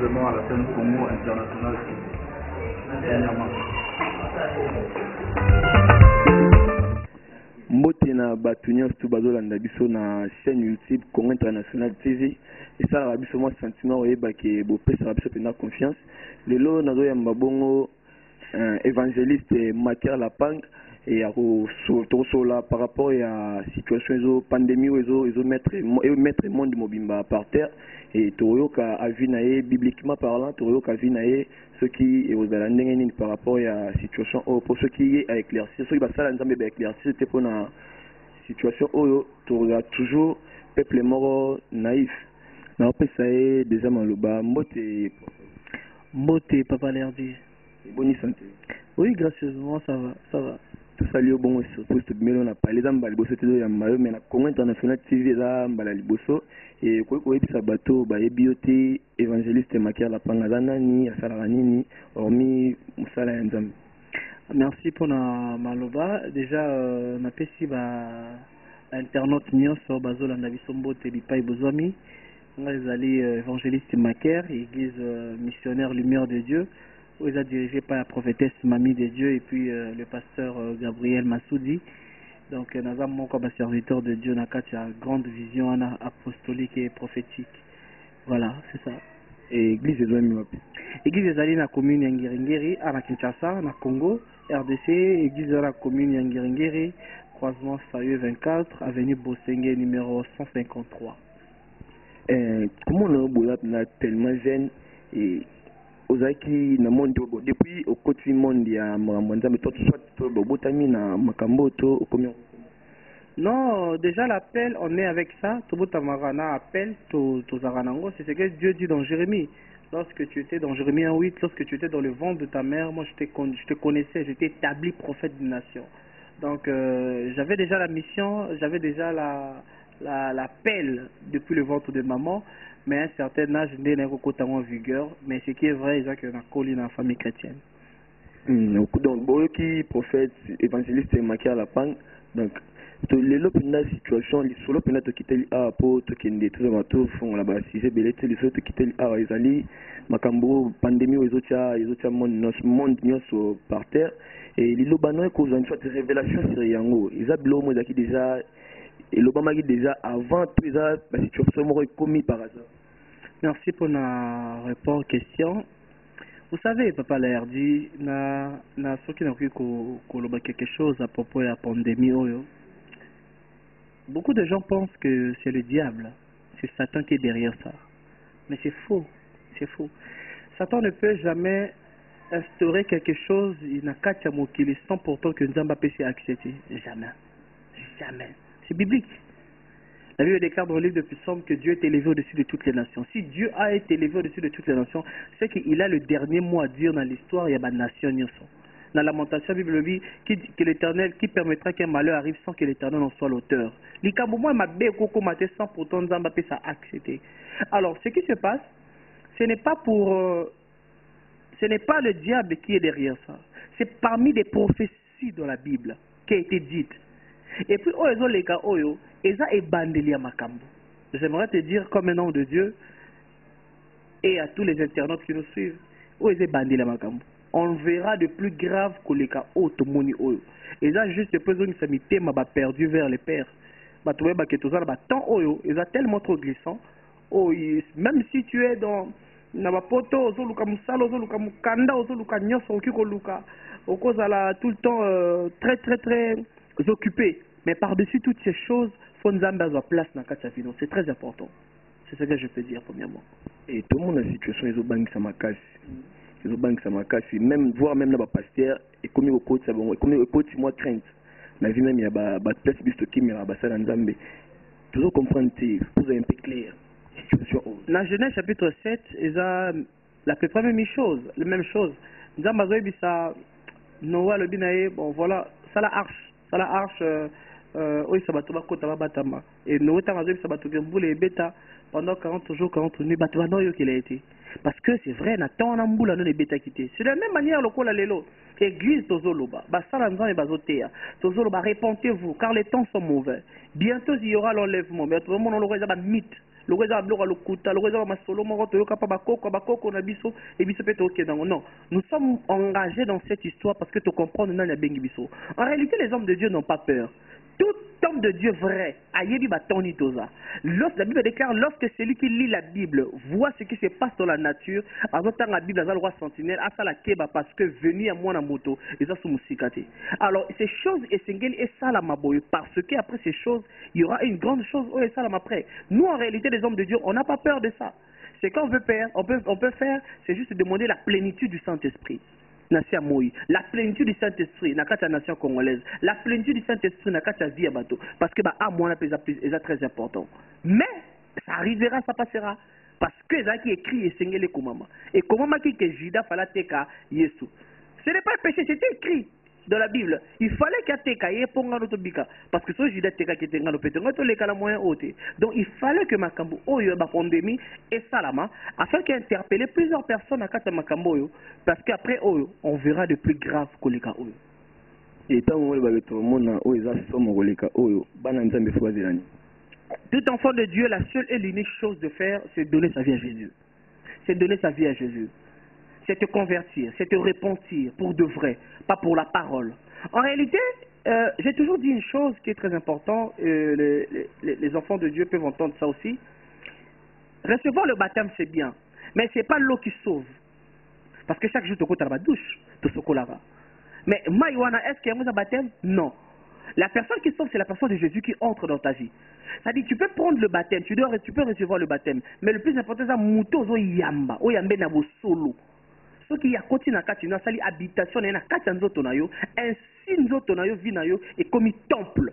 directement à la scène Congo internationale. Mbote na batunia stu bazolanda biso na chaîne YouTube Congo International TV et ça la biso moi sentiment oyeba ke bo pesa biso pena confiance lelo nazo ya mbabongo évangéliste Maker Lapang et à là par rapport à la situation de pandémie où ils ont mettre le monde mobimba par terre et Toroyoka a vu bibliquement parlant Toroyoka a vu ce qui est aux alandais par rapport à la situation pour ceux qui est à éclaircir ceux qui va nzambe ba éclaircir c'était pour la situation où Toroyoka toujours peuple mort naïf na pesa déjà maloba mbote papa Lerdi bonne santé oui gracieusement ça va tout ça lié au bon surtout ce million a parlé d'amba liboso te ya mayo mais na Congo International TV là mbala liboso et ko ebisa bato ba ebioté évangéliste Maker Lapang azana ni asala nini hormis musala ya nzambe. Merci pour na maloba déjà na pesi ba internaute nyonso bazolanda biso mbote bipai bozwami ngazali évangéliste Maker église missionnaire lumière de Dieu où ils ont dirigé par la prophétesse Mamie de Dieu et puis le pasteur Gabriel Massoudi. Donc nous avons comme serviteur de Dieu dans une grande vision apostolique et prophétique. Voilà, c'est ça. Et église des amis. Église des amis dans la commune Yangiringeri, à Kinshasa, dans Congo, RDC, église de la commune Yangiringeri, croisement Sérieux 24, avenue Bosengue numéro 153. Comment on a tellement jeune et ozaki na monde depuis au côté monde ya mwanza mais toi soit botami na makambo to okomi. Non, déjà l'appel on est avec ça to botamara appel to zaranango c'est ce que Dieu dit dans Jérémie. Lorsque tu étais dans Jérémie 1:8, lorsque tu étais dans le ventre de ta mère, moi je te connaissais, j'étais établi prophète d'une nation. Donc j'avais déjà la mission, j'avais déjà l'appel depuis le ventre de maman. Mais à un certain âge, je n'ai pas en vigueur. Mais ce qui est vrai, c'est que je suis dans la famille chrétienne. Donc, qui prophète, évangéliste Maker Lapang, donc, les la situation, les solo pena to quitter a pour to kende tout le tout font là-bas si j'ai belé les autres quitter a ils allaient makambo pandémie aux autres monde nyoso par terre et les lobano cause une sorte de révélation sur yango ils a blo mo qui déjà et l'Obama déjà avant tout ça la situation m'aurait commis par hasard. Merci pour la réponse question. Vous savez papa Lerdi na ceux qui n'ont pu quelque chose à propos de la pandémie oyo. Beaucoup de gens pensent que c'est le diable, c'est Satan qui est derrière ça. Mais c'est faux, c'est faux. Satan ne peut jamais instaurer quelque chose, il n'a qu'à t'amokili sans pourtant que Nzamba puisse accepter. Jamais. Jamais. C'est biblique. La Bible déclare dans le livre de Psaume que Dieu est élevé au-dessus de toutes les nations. Si Dieu a été élevé au-dessus de toutes les nations, c'est qu'il a le dernier mot à dire dans l'histoire, il y a une nation. Dans la Lamentation, la Bible dit que l'Éternel, qui permettra qu'un malheur arrive sans que l'Éternel en soit l'auteur. Sans pourtant Nzamba peut accepter. Alors, ce qui se passe, ce n'est pas le diable qui est derrière ça. C'est parmi les prophéties dans la Bible qui a été dite. Et puis, j'aimerais te dire comme un homme de Dieu et à tous les internautes qui nous suivent, on verra de plus grave que les cas automoni. Et ça, juste besoin de s'amiter, m'a perdu vers les pères. Ils ont tellement trop glissant. Même si tu es dans na poto ozoluka musala ozoluka mukanda ozoluka nyoso okikoluka okozala tout le temps très très très occupé. Mais par-dessus toutes ces choses, faut Nzamba soit place dans la vie. C'est très important. C'est ce que je peux dire premièrement. Et tout le monde a une situation, ils ont banque ça m'acasse. Ils ont banque ça m'acasse. Même voir même là-bas pasteur et comme au côté ça bon, comme au côté moi crainte. La vie même il y a ba place bisto qui mira ba ça Nzambe. Toujours comprendre vous un peu clair. Dans Genèse chapitre 7, ils a la première chose, la même chose. Nzamba zoebi ça Noah le binae bon voilà, ça la arche oui, ça va tout batama. Et nous avons ça va tout et bêta pendant 40 jours, 40 nuits, qu'il a été. Parce que c'est vrai, Nathan a mboula non les bêta quitté. C'est de la même manière le col à l'élo. Église Tozoloba, Bassalanzan et Bazotea. Tozoloba, répentez-vous, car les temps sont mauvais. Bientôt il y aura l'enlèvement. Mais tout le monde on l'aurait déjà mythe. le reza blora le kuta le reza masolo moko toyoka pa bakoko na biso et biso pe toke dango. Non, nous sommes engagés dans cette histoire parce que tu comprends nani ya bengi biso. En réalité, les hommes de Dieu n'ont pas peur. Tout homme de Dieu vrai, ayebi batoni toza. La Bible déclare, lorsque celui qui lit la Bible voit ce qui se passe dans la nature, en temps la Bible a le roi sentinelle, à ça la keba parce que venu à moi na moto, et ça sous musikate. Alors ces choses et sengeli et ça la maboye parce qu'après ces choses, il y aura une grande chose et ça la après. Nous en réalité les hommes de Dieu, on n'a pas peur de ça. C'est quand on peut faire, c'est juste demander la plénitude du Saint-Esprit. La plénitude du Saint-Esprit na kati nation congolaise, la plénitude du Saint-Esprit na kati vie bateau parce que à moi est très important. Mais ça arrivera, ça passera parce que ça qui écrit et sengele komama et komama qui que Judas fala teka Yesu. Ce n'est pas un péché, c'était écrit dans la Bible. Il fallait qu'il y ait teka ye ponga no tobika parce que ce Judas teka qui tenga no petenga to le kala moyen haute. Donc il fallait que makambo oyo ba pandémie et salama afin qu'il interpelle plusieurs personnes à kata makambo oyo parce qu'après oyo on verra de plus grave koleka oyo. Et tant que ba beto mona oyo za somo koleka oyo bana nzambe foazilani. Tout enfant de Dieu, la seule et l'unique chose de faire, c'est donner sa vie à Jésus. C'est donner sa vie à Jésus. C'est te convertir, c'est te repentir pour de vrai, pas pour la parole. En réalité, j'ai toujours dit une chose qui est très importante, les enfants de Dieu peuvent entendre ça aussi. Recevoir le baptême, c'est bien, mais ce n'est pas l'eau qui sauve. Parce que chaque jour, tu as la douche, tu as mais Maïwana, est-ce qu'il y a un baptême? Non. La personne qui sauve, c'est la personne de Jésus qui entre dans ta vie. C'est-à-dire, tu peux prendre le baptême, tu peux recevoir le baptême, mais le plus important, c'est muto zo yamba, o yambe na bo solo. Ce qui y a côté na kati na sali habitation na kati nzoto na yo, ainsi nzoto na yo vi na yo et comme temple.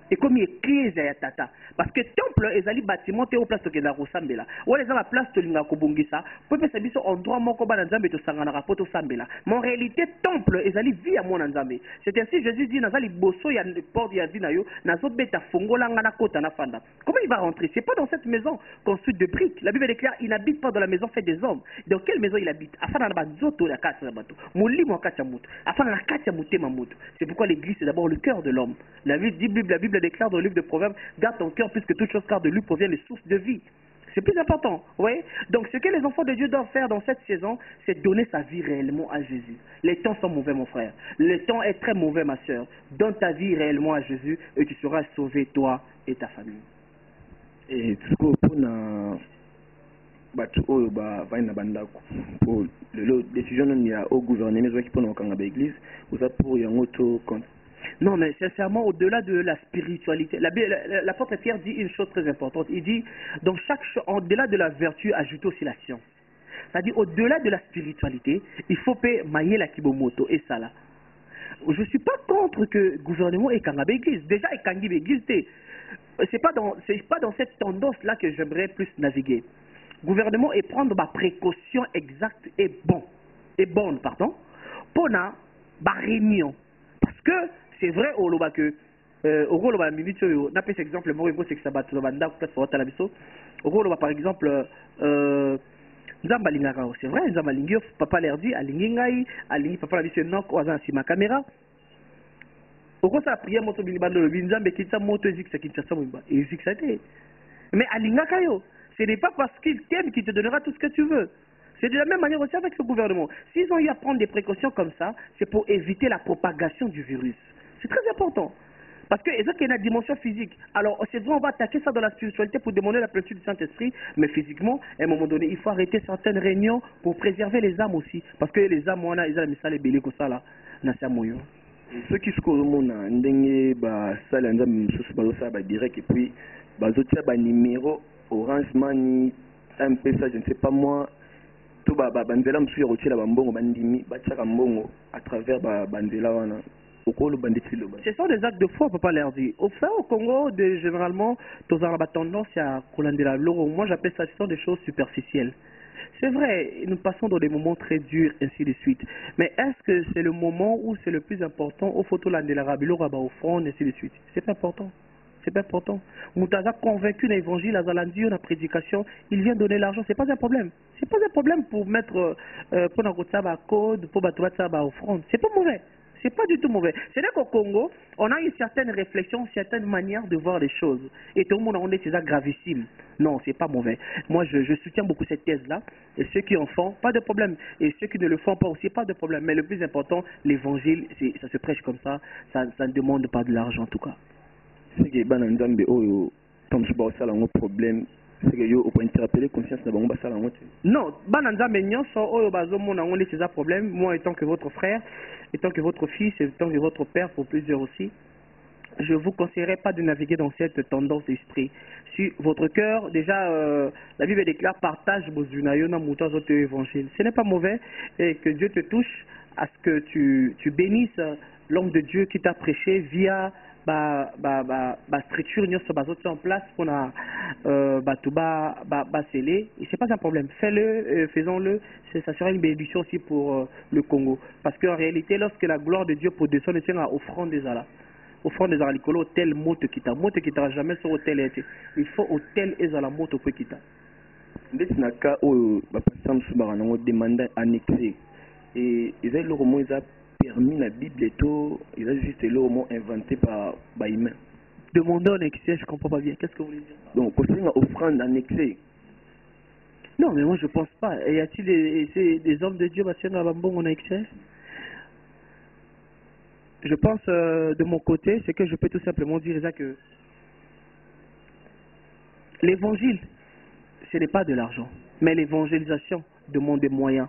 Et comme église ya tata parce que temple ezali bâtiment te au place que na rosambela ou les la place to linga ko bongisa peut pe sabiso endroit moko ba na nzambe to sangana ka poto sambela mais en réalité temple ezali vie à mon nzambe. C'est ainsi Jésus dit nazali bosso ya porte ya vie na yo nazo beta fongola ngana kota na fanda. Comment il va rentrer? C'est pas dans cette maison construite de briques. La Bible déclare il n'habite pas dans la maison faite des hommes. Dans quelle maison il habite? Afana na bazoto ya kati na bato molimo kati ya mutu afana na kati ya mutema mutu. C'est pourquoi l'église c'est d'abord le cœur de l'homme. La Bible déclare dans le livre de Proverbes, garde ton cœur puisque toute chose car de lui proviennent les sources de vie. C'est plus important, oui. Donc ce que les enfants de Dieu doivent faire dans cette saison, c'est donner sa vie réellement à Jésus. Les temps sont mauvais, mon frère. Le temps est très mauvais, ma soeur. Donne ta vie réellement à Jésus et tu seras sauvé, toi et ta famille. Et tout ce qu'on a batu oyo ba vaina bandako pour le décision il y a au gouvernement qui prend en l'église ou ça pour yango to compte. Non, mais sincèrement, au-delà de la spiritualité, l'apôtre Pierre dit une chose très importante. Il dit, dans chaque chose, au-delà de la vertu, ajoutez aussi la science. C'est-à-dire, au-delà de la spiritualité, il faut payer mailler la kibomoto et ça là. Je ne suis pas contre que le gouvernement ait kangabé église. Déjà, il kangibé église. C'est pas dans cette tendance-là que j'aimerais plus naviguer. Gouvernement et prendre ma précaution exacte et bonne, pour la réunion. Parce que c'est vrai au loba que au rôle de minute n'a pas exemple moi c'est que ça bat le banda peut-être pour la biso au rôle par exemple Nzamba lingaka c'est vrai Nzamba lingio papa l'air dit alingi ngai alingi papa la biso nok oza si ma caméra au quoi ça prière moto bilibando le Nzamba kitsa moto zik ça kitsa mwimba et zik ça té mais alingaka yo ce n'est pas parce qu'il t'aime qu'il te donnera tout ce que tu veux. C'est de la même manière aussi avec le gouvernement. S'ils ont eu à prendre des précautions comme ça, c'est pour éviter la propagation du virus. C'est très important. Parce que c'est qu'il y a une dimension physique. Alors, c'est vrai, on va attaquer ça dans la spiritualité pour demander la plénitude du Saint-Esprit, mais physiquement, à un moment donné, il faut arrêter certaines réunions pour préserver les âmes aussi. Parce que les âmes, on a les messages belés comme ça là, ceux qui se connaissent, ndenge ba sala nzambe mususu bazosa ba direct et puis bazotia ba numéro Orange Money, M-Pesa, je ne sais pas moi. Tout banzela msuya rotiela bambongo bandimi bachaka mbongo à travers banzela wana okolo banditi loba. Ce sont des actes de foi, papa leur dit. Au Congo, généralement, tous en la tendance à colandela l'euro. Moi, j'appelle ça, ce sont des choses superficielles. C'est vrai, nous passons dans des moments très durs, ainsi de suite. Mais est-ce que c'est le moment où c'est le plus important au photo landela rabilo raba au front, ainsi de suite? C'est pas important. C'est pas important. Moutaza convaincu l'évangile, à la prédication, il vient donner l'argent, c'est pas un problème. C'est pas un problème pour mettre pour un code, pour battre ça offrande. C'est pas mauvais. C'est pas du tout mauvais. C'est vrai qu'au Congo, on a une certaine réflexion, une certaine manière de voir les choses. Et tout le monde a dit que c'est gravissime. Non, c'est pas mauvais. Moi, je soutiens beaucoup cette thèse-là. Et ceux qui en font, pas de problème. Et ceux qui ne le font pas aussi, pas de problème. Mais le plus important, l'évangile, ça se prêche comme ça. Ça ne demande pas de l'argent, en tout cas. C'est que ban nzambe oyo comme je vois ça là un problème c'est que yo on peut interpeller conscience na bango basala ngote. Non, ban nzambe nyonso oyo bazomona ngo c'est un problème. Moi étant que votre frère, étant que votre fils, étant que votre père pour plusieurs aussi, je vous conseillerais pas de naviguer dans cette tendance d'esprit. Si votre cœur, déjà, la Bible déclare partage évangile. Ce n'est pas mauvais et que Dieu te touche à ce que tu bénisses l'homme de Dieu qui t'a prêché via structure en place pour sceller. Et c'est pas un problème. Fais-le, faisons-le. Ça sera une bénédiction aussi pour le Congo. Parce qu'en réalité, lorsque la gloire de Dieu peut descendre, c'est à offrande des Alas. Au fond des aralicolo, tel mot te quitte. Mot te quittera jamais sur hôtel été. Il faut hôtel et à la moto peut quitter. Ndeti na ka oyo ba pasam subara nango demanda annexé et ils ont le roman ils a permis la Bible to ils a juste le roman inventé par humain. Demander annexé, je comprends pas bien. Qu'est-ce que vous voulez dire? Donc quand c'est une offrande annexée. Non, mais moi je pense pas. Y a-t-il des hommes de Dieu qui ont bon annexé? Je pense de mon côté, c'est que je peux tout simplement dire ça que l'évangile, ce n'est pas de l'argent, mais l'évangélisation demande des moyens.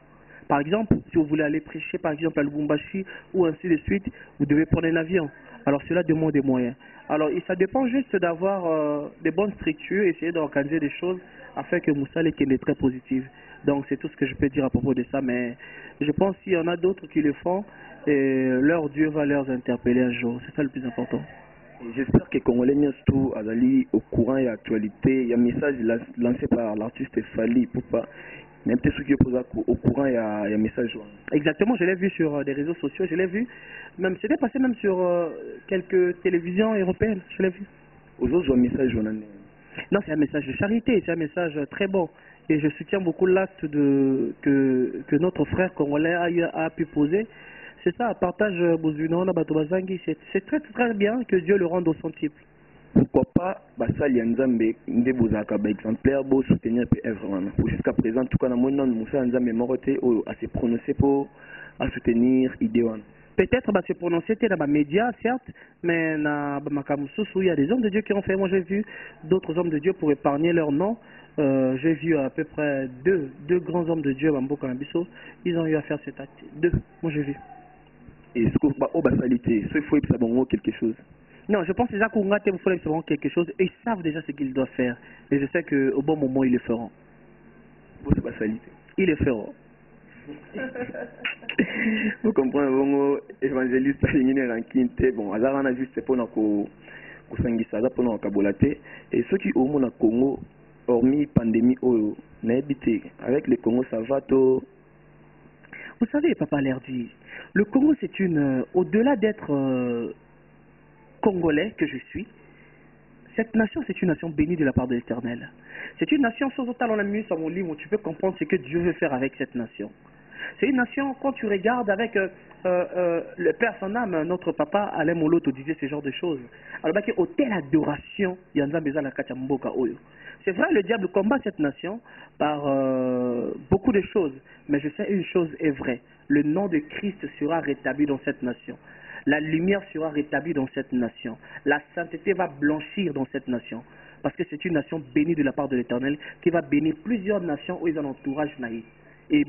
Par exemple, si vous voulez aller prêcher, par exemple à Lubumbashi ou ainsi de suite, vous devez prendre un avion. Alors cela demande des moyens. Alors ça dépend juste d'avoir des bonnes structures, essayer d'organiser des choses afin que Moussa est très positive. Donc c'est tout ce que je peux dire à propos de ça, mais je pense qu'il y en a d'autres qui le font et leur Dieu va leur interpeller un jour. C'est ça le plus important. J'espère que Congolais tout Azali au courant et l'actualité. Il y a un message lancé par l'artiste Fali pour pas même ceux qui posent au courant il y a un message. Exactement, je l'ai vu sur des réseaux sociaux, je l'ai vu. Même c'était passé même sur quelques télévisions européennes, je l'ai vu. Aux autres un message non, c'est un message de charité, c'est un message très bon. Et je soutiens beaucoup l'acte que notre frère congolais a pu poser. C'est ça, partage Bozuna, Batobazangi, c'est très très bien que Dieu le rende au centuple. Pourquoi pas Basali Nzambe Ndebozaka exemplaire pour soutenir œuvre. Jusqu'à présent, tout cas, Moussa Nzambe Morote a se prononcé pour soutenir Idéon. Peut-être se prononcer dans les médias, certes, mais dans il y a des hommes de Dieu qui ont fait. Moi, j'ai vu d'autres hommes de Dieu pour épargner leur nom. J'ai vu à peu près deux grands hommes de Dieu, ils ont eu à faire cet acte. Deux, moi j'ai vu. Et ce qu'on va basalité, il faut quelque chose. Non, je pense déjà qu'on a quelque chose et ils savent déjà ce qu'ils doivent faire. Et je sais qu'au bon moment, ils le feront. Ils le feront. Vous comprenez, bon, évangéliste, bon, on a juste pour nous pour kabolaté et ceux qui au monde Congo, hormis pandémie, avec le Congo, ça va tout. Vous savez, Papa Lerdi, le Congo, c'est une. Au-delà d'être congolais que je suis, cette nation, c'est une nation bénie de la part de l'Éternel. C'est une nation, sans autant on a mis sur mon livre, où tu peux comprendre ce que Dieu veut faire avec cette nation. C'est une nation, quand tu regardes avec le Père son âme, notre papa Alain Moloto disait ce genre de choses. Alors, au telle adoration, c'est vrai, le diable combat cette nation par beaucoup de choses, mais je sais une chose est vraie, le nom de Christ sera rétabli dans cette nation. La lumière sera rétablie dans cette nation. La sainteté va blanchir dans cette nation. Parce que c'est une nation bénie de la part de l'Éternel qui va bénir plusieurs nations où ils ont un entourage naïf. Et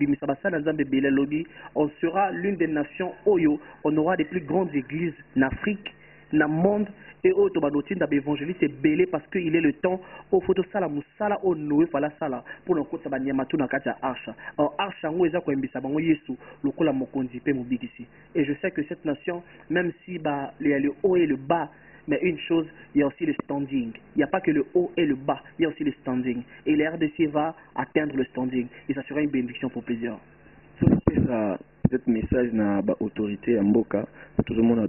on sera l'une des nations Oyo, on aura des plus grandes églises en Afrique, dans le monde, et au Tobadotin d'évangéliste est belé parce qu'il est le temps au photo sala musala au noé fala sala pour le côté banyamatu na kata archa. En archa ngo eza ko embisa bango Yesu lokola mokonzi pe mobikisi. Et je sais que cette nation, même si il y a le haut et le bas, mais une chose, il y a aussi le standing. Il n'y a pas que le haut et le bas, il y a aussi le standing. Et la RDC va atteindre le standing. Et ça sera une bénédiction pour plusieurs. Peut-être message na autorité à Mboka, tout le monde a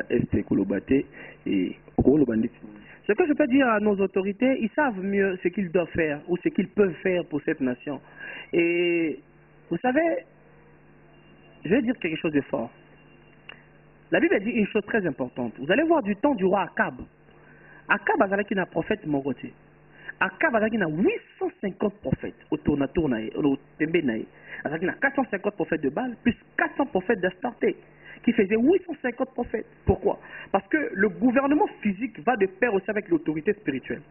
est kolobate et ce que je peux dire à nos autorités, ils savent mieux ce qu'ils doivent faire ou ce qu'ils peuvent faire pour cette nation. Et vous savez, je vais dire quelque chose de fort. La Bible dit une chose très importante. Vous allez voir du temps du roi Akab. Akab a un prophète Moroté. Akab a 850 prophètes au tourna-tournaï, au tembenaï. Il a 450 prophètes de Baal, plus 400 prophètes d'Astarté, qui faisaient 850 prophètes. Pourquoi? Parce que le gouvernement physique va de pair aussi avec l'autorité spirituelle.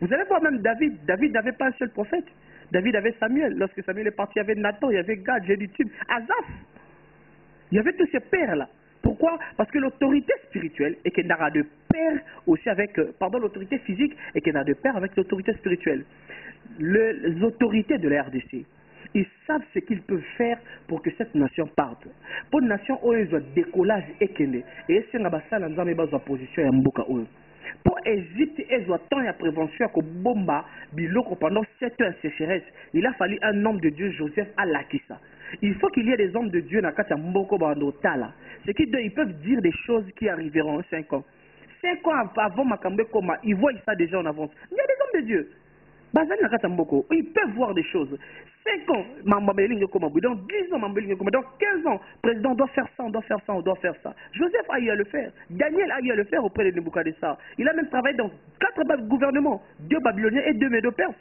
Vous allez voir même David. David n'avait pas un seul prophète. David avait Samuel. Lorsque Samuel est parti, il y avait Nathan, il y avait Gad, Jéduthun, Asaph. Il y avait tous ces pères-là. Pourquoi? Parce que l'autorité spirituelle est qu'elle n'a de pair aussi avec, l'autorité physique et qu'elle n'a de pair avec l'autorité spirituelle. Les autorités de la RDC, ils savent ce qu'ils peuvent faire pour que cette nation parte. Pour une nation, ils ont décollage et kende. Et c'est une position et mboka. Pour Égypte, ils ont tant de prévention que bomba biloko pendant 7 ans de sécheresse. Il a fallu un homme de Dieu, Joseph, à l'Akissa. Il faut qu'il y ait des hommes de Dieu dans le Mboko Bandotala. C'est qu'ils peuvent dire des choses qui arriveront en 5 ans. 5 ans avant Makambe Koma, ils voient ça déjà en avance. Il y a des hommes de Dieu. Ils peuvent voir des choses. 5 ans, dans 10 ans, dans 15 ans, le président doit faire ça, on doit faire ça, on doit faire ça. Joseph a eu à le faire. Daniel a eu à le faire auprès de Nebuchadnezzar. Il a même travaillé dans 4 gouvernements, 2 Babyloniens et 2 Médo-Perses.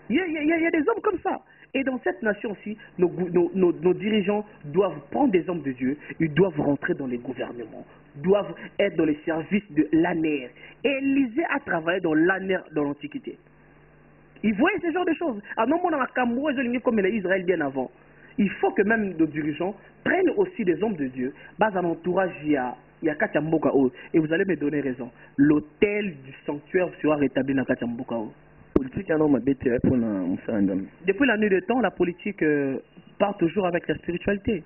Il y a des hommes comme ça. Et dans cette nation aussi, nos dirigeants doivent prendre des hommes de Dieu, ils doivent rentrer dans les gouvernements, doivent être dans les services de l'ANER. Et Élisée a travaillé dans l'ANER dans l'Antiquité. Ils voyaient ce genre de choses. À non, on a Cameroun, comme l'Israël bien avant. Il faut que même nos dirigeants prennent aussi des hommes de Dieu. Bas à l'entourage, il y a Katiamboka. Et vous allez me donner raison. L'hôtel du sanctuaire sera rétabli dans Katiamboka. Depuis la nuit des temps, la politique part toujours avec la spiritualité.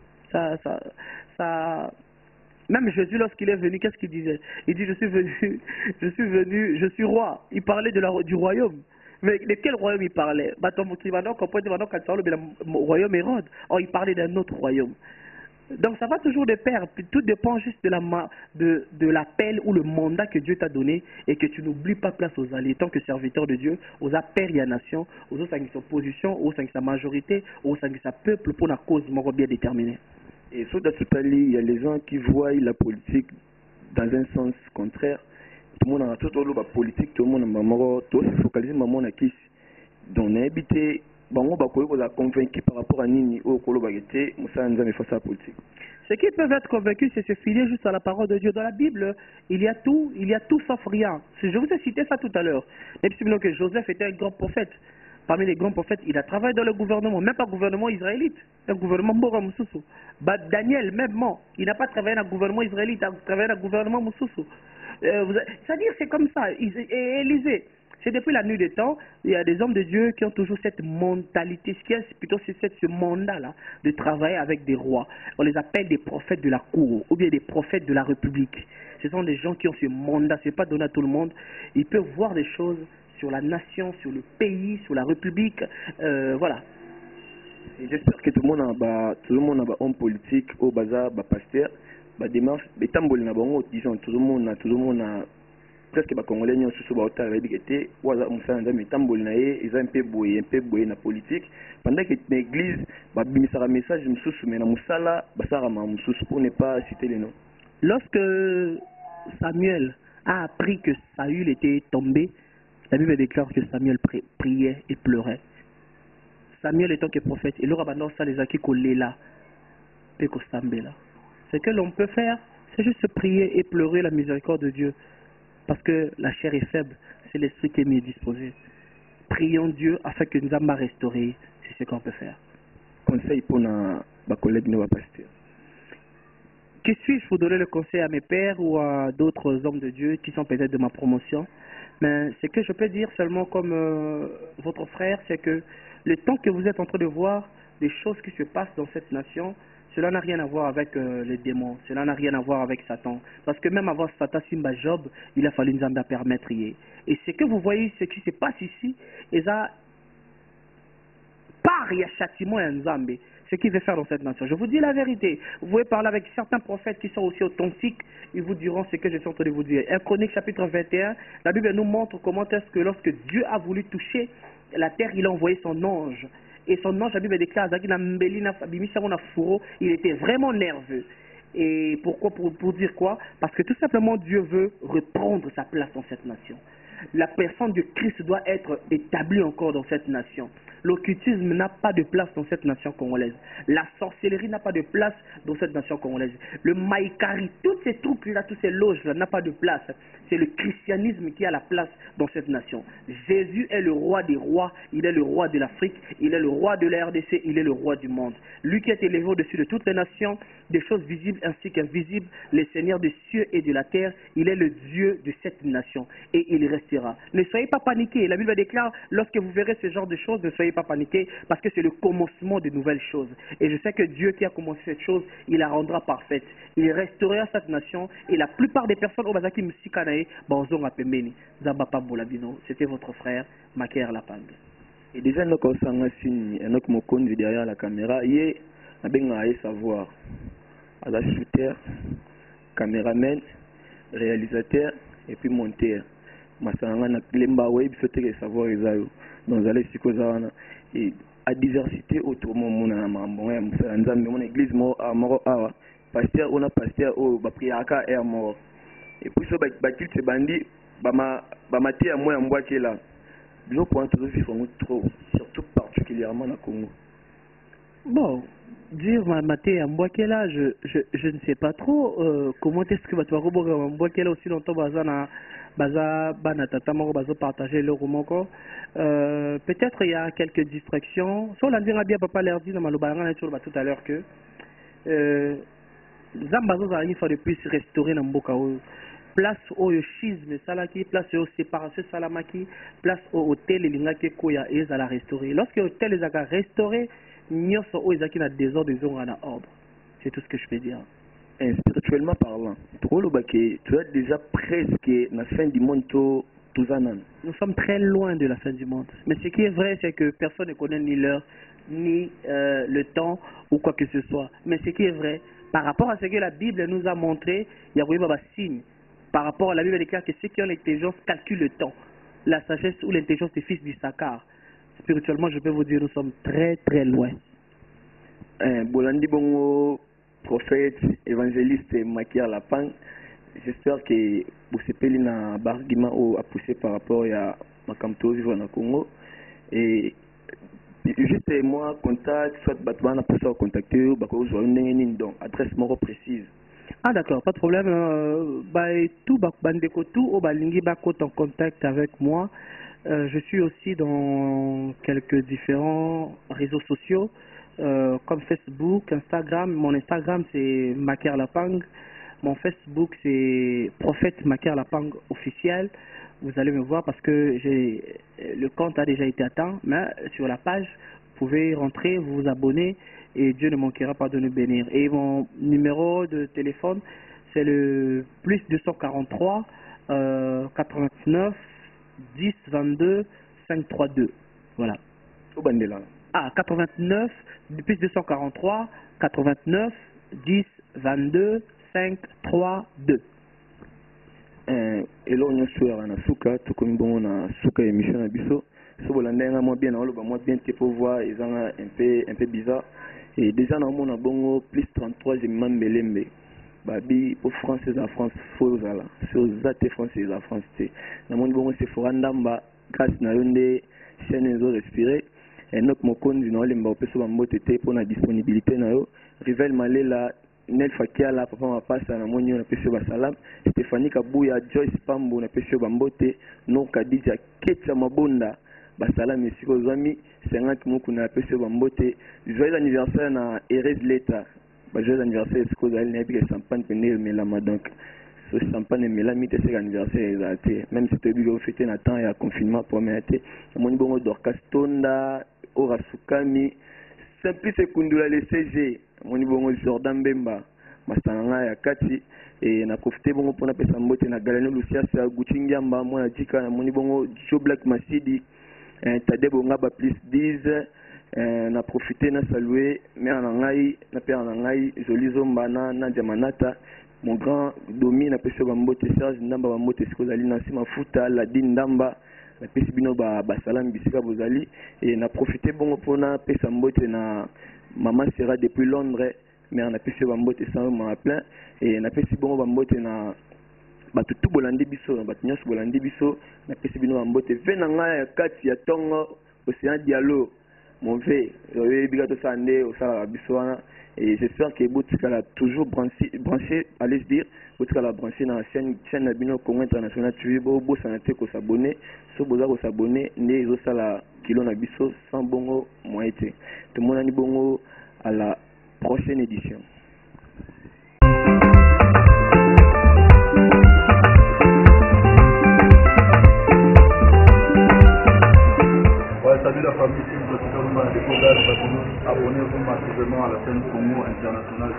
Même Jésus, lorsqu'il est venu, qu'est-ce qu'il disait? Il dit, je suis roi. Il parlait du royaume. Mais de quel royaume il parlait? Le royaume Hérode. Or, il parlait d'un autre royaume. Donc, ça va toujours de pair. Tout dépend juste de l'appel ou le mandat que Dieu t'a donné et que tu n'oublies pas place aux alliés. Tant que serviteur de Dieu, aux appels, il y a nation, aux autres, sa position, aux autres, sa majorité, aux autres, sa peuple pour la cause bien déterminée. Et sur il y a les gens qui voient la politique dans un sens contraire. Tout le monde a tout la politique, tout le monde a focalisé sur qui. Donc, on a habité. On a convaincu par rapport à Nini au Kolobagete, Moussa Nzame face à la politique. Ce qui peuvent être convaincus, c'est se filer juste à la parole de Dieu. Dans la Bible, il y a tout sauf rien. Je vous ai cité ça tout à l'heure. Même si que Joseph était un grand prophète. Parmi les grands prophètes, il a travaillé dans le gouvernement, même pas le gouvernement israélite, un gouvernement Mbora Moussoussou. Daniel, même, il n'a pas travaillé dans le gouvernement israélite, il a travaillé dans le gouvernement Moussoussou. C'est-à-dire, c'est comme ça. Et Élisée, c'est depuis la nuit des temps, il y a des hommes de Dieu qui ont toujours cette mentalité, ce mandat-là de travailler avec des rois. On les appelle des prophètes de la cour ou bien des prophètes de la République. Ce sont des gens qui ont ce mandat, ce n'est pas donné à tout le monde. Ils peuvent voir des choses sur la nation, sur le pays, sur la République, voilà. J'espère que tout le monde a un homme politique, au bazar, pasteur, démarche, disons, tout le monde a presque les Congolais qui sont été un peu boyé na politique. Pendant que l'église a un message pour ne pas citer les noms. Lorsque Samuel a appris que Saül était tombé, la Bible déclare que Samuel priait et pleurait. Samuel étant que prophète, il aura abandonné ça les acquis collés là, ce que l'on peut faire, c'est juste prier et pleurer la miséricorde de Dieu. Parce que la chair est faible, c'est l'esprit qui est mieux disposé. Prions Dieu afin que nous ayons restauré, c'est ce qu'on peut faire. Conseil pour nos collègues, nos pasteurs. Que suis-je pour donner le conseil à mes pères ou à d'autres hommes de Dieu qui sont peut-être de ma promotion? Mais ce que je peux dire seulement comme votre frère, c'est que le temps que vous êtes en train de voir des choses qui se passent dans cette nation, cela n'a rien à voir avec les démons, cela n'a rien à voir avec Satan. Parce que même avant Satan Simba Job, il a fallu nous permettre. Et ce que vous voyez, ce qui se passe ici, et ça, par il y a châtiment et Nzambe, ce qu'il veut faire dans cette nation. Je vous dis la vérité. Vous pouvez parler avec certains prophètes qui sont aussi authentiques, ils vous diront ce que je suis en train de vous dire. 1 Chronique chapitre 21, la Bible nous montre comment est-ce que lorsque Dieu a voulu toucher la terre, il a envoyé son ange. Et son ange, la Bible déclare, il était vraiment nerveux. Et pourquoi pour dire quoi? Parce que tout simplement Dieu veut reprendre sa place dans cette nation. La personne de Christ doit être établie encore dans cette nation. L'occultisme n'a pas de place dans cette nation congolaise. La sorcellerie n'a pas de place dans cette nation congolaise. Le maïkari, tous ces trucs-là, toutes ces loges-là n'ont pas de place. C'est le christianisme qui a la place dans cette nation. Jésus est le roi des rois, il est le roi de l'Afrique, il est le roi de la RDC, il est le roi du monde. Lui qui est élevé au-dessus de toutes les nations, des choses visibles ainsi qu'invisibles, le Seigneur des cieux et de la terre, il est le Dieu de cette nation et il restera. Ne soyez pas paniqués. La Bible déclare, lorsque vous verrez ce genre de choses, ne soyez pas paniqués parce que c'est le commencement de nouvelles choses. Et je sais que Dieu qui a commencé cette chose, il la rendra parfaite. Il restaurera cette nation et la plupart des personnes au Bazaki Moussika c'était votre frère, Maker Lapang. Et déjà, nous avons un signe, nous avons derrière la caméra, il y a savoir. À la shooter, caméraman, réalisateur et puis monteur. Masanga na lemba web sauter savoir ezayo. Donc allez sikoza et à diversité autour mon na mambo ya nzambe mon église mo amoro awa. Pasteur on a pasteur o ba priaka et mort. Et puis so ba kilte bandi ba té à moi en bois qui là. Nous point toujours vivre trop surtout particulièrement na Congo. Bon, dire maté à Mbouakela, je ne sais pas trop comment est-ce que tu vas reborder Mbouakela aussi longtemps bazana banatata moko bazo partager le romoko. Peut-être il y a quelques distractions. Sur la bien papa leur dit dans malobanga tout à l'heure que zambazo za il faut de plus restaurer na mboka o place au schisme salaki place au séparation salamaki place au hôtel lingaki koya ezala restaurer. Lorsque hôtel ezaka restaurer c'est tout ce que je peux dire. Spirituellement parlant, tu es déjà presque la fin du monde. Nous sommes très loin de la fin du monde. Mais ce qui est vrai, c'est que personne ne connaît ni l'heure, ni le temps, ou quoi que ce soit. Mais ce qui est vrai, par rapport à ce que la Bible nous a montré, il y a un signe. Par rapport à la Bible déclare que ceux qui ont l'intelligence calculent le temps. La sagesse ou l'intelligence des fils d'Issachar. Spirituellement, je peux vous dire, nous sommes très très loin. Bolandi Bongo, prophète, évangéliste Makia Lapang, j'espère que vous savez un argument à pousser par rapport à ma camto vivre au Congo. Et juste moi, contact, soit Batman a poussé à contacter, ou adresse moro précise. Ah d'accord, pas de problème. Tout bandeko tout au balingi bako en contact avec moi. Je suis aussi dans quelques différents réseaux sociaux comme Facebook, Instagram. Mon Instagram c'est Maker Lapang. Mon Facebook c'est Prophète Maker Lapang officiel. Vous allez me voir parce que le compte a déjà été atteint. Mais sur la page, vous pouvez rentrer, vous vous abonner et Dieu ne manquera pas de nous bénir. Et mon numéro de téléphone c'est le plus 243 89 10 22 532. Voilà. Ah, 89, plus 243, 89, 10, 22, 5, 3, 2. Et là, on est sur la souka, tout comme bon, on a souka émission à Bisso. Si vous l'avez moi bien, moi bien, tu peux voir, ils ont un peu bizarre. Et déjà, on a bon, plus 33, j'ai même belembe. Babi pour français à France faux là sur zate français à France té na mon bon c'est forandamba grâce na yonde chaîne zo respirer et notre mokondi na lemba opeso ba mbote té pour la disponibilité na yo Rivel Malela Nel Fakia la papa ma passe na monyo na peso ba salam Stéphanie Kabuya Joyce Pambo na peso ba mbote no Kadija Ketcha Mabonda ba salam esiko zami 50 moku na peso ba mbote joyeux anniversaire na Erez Leta. Joyeux anniversaire, est-ce que vous allez dire que champagne venir mais donc ce champagne mais là c'est l'anniversaire exact même si tu veux fêter un temps et à confinement pour m'aider mon bon Dorcas Tonda Orasukami Simplice Kundula le CG mon bon Jordan Bemba Masanga ya kati et na profité bon pour na pesa mbote na Galano Lucia sa Guchingiamba moi na Jika na mon bon Joe Black Masidi Tadebo Ngaba plus 10 na profité na saluer mère nangai na père nangai joli zombana na Diamanata mon grand domi na peso bambote Serge ndamba bambote sikozali na sima futa la dindamba na pesi bino ba salam bisika bozali et na profité bongo pona pesa mbote na maman sera depuis Londres mais on a pu faire bambote sans ma plein et on a pu si bon bambote na bato tout bolandi biso bato nyos bolandi biso na pesi bino bambote venanga ya kati ya tongo océan dialogue mon ve bigato sande au sala biso wana et j'espère que botikala toujours branché allez dire botikala branché na chaîne na bino Congo International TV bo sanate ko s'abonner so boza ko s'abonner ne zo sala kilo na biso sans bongo moité tout le monde ni bongo à la prochaine édition. Salut la famille, si vous êtes dans le découvert, abonnez-vous massivement à la chaîne Congo International.